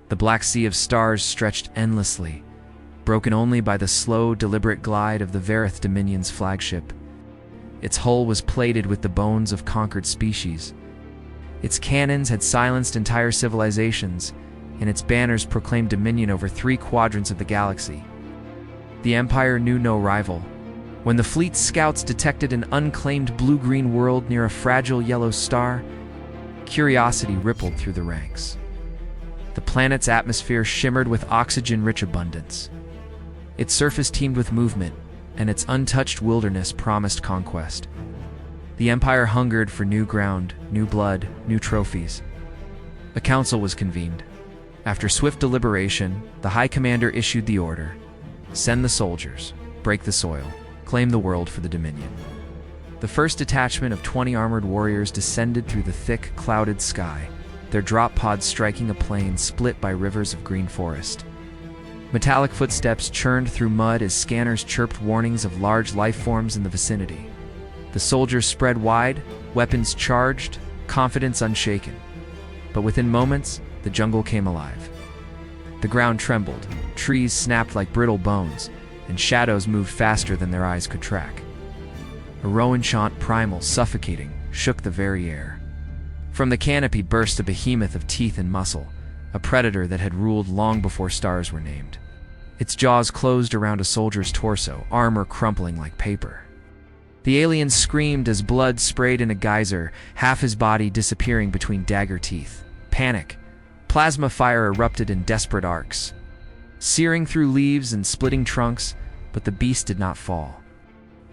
The black sea of stars stretched endlessly, broken only by the slow, deliberate glide of the Verith Dominion's flagship. Its hull was plated with the bones of conquered species. Its cannons had silenced entire civilizations, and its banners proclaimed dominion over 3 quadrants of the galaxy. The Empire knew no rival. When the fleet's scouts detected an unclaimed blue-green world near a fragile yellow star, curiosity rippled through the ranks. The planet's atmosphere shimmered with oxygen-rich abundance. Its surface teemed with movement, and its untouched wilderness promised conquest. The Empire hungered for new ground, new blood, new trophies. A council was convened. After swift deliberation, the High Commander issued the order: send the soldiers, break the soil, claim the world for the Dominion. The first detachment of 20 armored warriors descended through the thick, clouded sky, their drop pods striking a plain split by rivers of green forest. Metallic footsteps churned through mud as scanners chirped warnings of large life forms in the vicinity. The soldiers spread wide, weapons charged, confidence unshaken. But within moments, the jungle came alive. The ground trembled, trees snapped like brittle bones, and shadows moved faster than their eyes could track. A rowan chant primal, suffocating, shook the very air. From the canopy burst a behemoth of teeth and muscle, a predator that had ruled long before stars were named. Its jaws closed around a soldier's torso, armor crumpling like paper. The alien screamed as blood sprayed in a geyser, half his body disappearing between dagger teeth. Panic. Plasma fire erupted in desperate arcs, searing through leaves and splitting trunks, but the beast did not fall.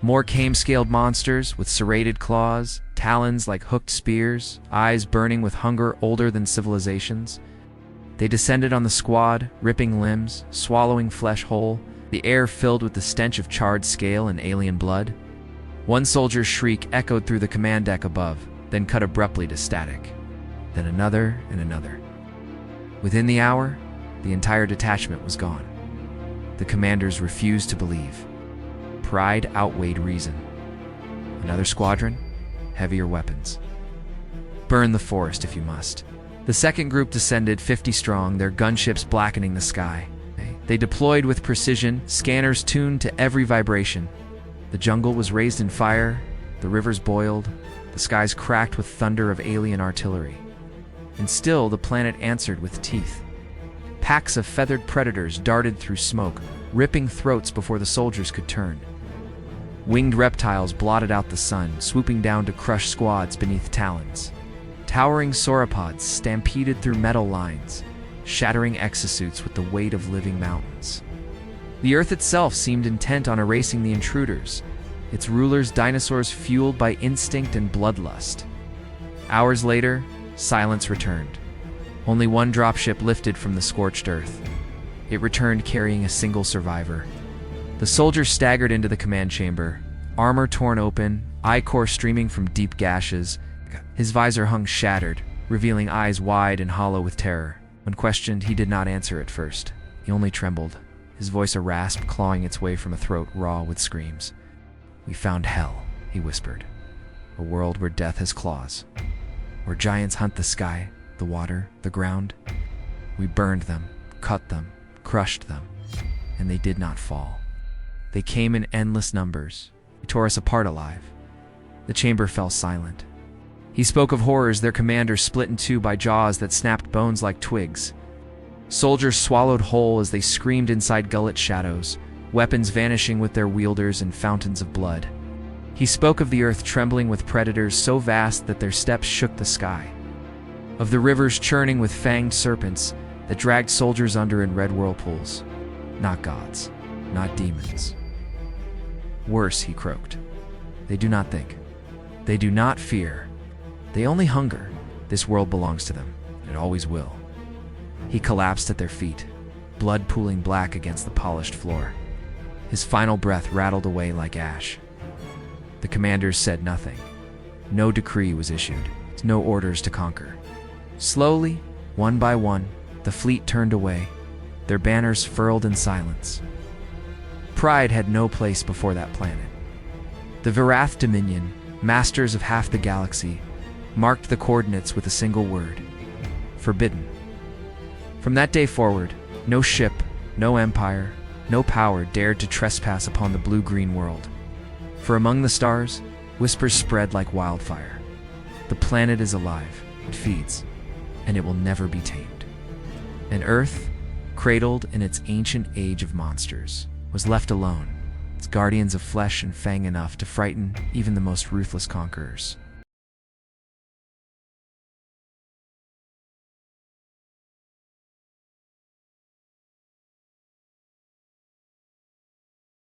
More came-scaled monsters with serrated claws, talons like hooked spears, eyes burning with hunger older than civilizations. They descended on the squad, ripping limbs, swallowing flesh whole, the air filled with the stench of charred scale and alien blood. One soldier's shriek echoed through the command deck above, then cut abruptly to static. Then another and another. Within the hour, the entire detachment was gone. The commanders refused to believe. Pride outweighed reason. Another squadron, heavier weapons. Burn the forest if you must. The second group descended 50 strong, their gunships blackening the sky. They deployed with precision, scanners tuned to every vibration. The jungle was raised in fire, the rivers boiled, the skies cracked with thunder of alien artillery. And still the planet answered with teeth. Packs of feathered predators darted through smoke, ripping throats before the soldiers could turn. Winged reptiles blotted out the sun, swooping down to crush squads beneath talons. Towering sauropods stampeded through metal lines, shattering exosuits with the weight of living mountains. The Earth itself seemed intent on erasing the intruders, its rulers dinosaurs fueled by instinct and bloodlust. Hours later, silence returned. Only one dropship lifted from the scorched earth. It returned carrying a single survivor. The soldier staggered into the command chamber, armor torn open, eye-core streaming from deep gashes. His visor hung shattered, revealing eyes wide and hollow with terror. When questioned, he did not answer at first. He only trembled, his voice a rasp clawing its way from a throat raw with screams. "We found hell," he whispered. "A world where death has claws, where giants hunt the sky, the water, the ground. We burned them, cut them, crushed them, and they did not fall. They came in endless numbers. They tore us apart alive." The chamber fell silent. He spoke of horrors their commander split in two by jaws that snapped bones like twigs. Soldiers swallowed whole as they screamed inside gullet shadows, weapons vanishing with their wielders in fountains of blood. He spoke of the earth trembling with predators so vast that their steps shook the sky. Of the rivers churning with fanged serpents that dragged soldiers under in red whirlpools. Not gods, not demons. Worse, he croaked. They do not think. They do not fear. They only hunger. This world belongs to them. It always will. He collapsed at their feet, blood pooling black against the polished floor. His final breath rattled away like ash. The commanders said nothing. No decree was issued, no orders to conquer. Slowly, one by one, the fleet turned away, their banners furled in silence. Pride had no place before that planet. The Verith Dominion, masters of half the galaxy, marked the coordinates with a single word: forbidden. From that day forward, no ship, no empire, no power dared to trespass upon the blue-green world. For among the stars, whispers spread like wildfire. The planet is alive, it feeds, and it will never be tamed. And Earth, cradled in its ancient age of monsters, was left alone, its guardians of flesh and fang enough to frighten even the most ruthless conquerors.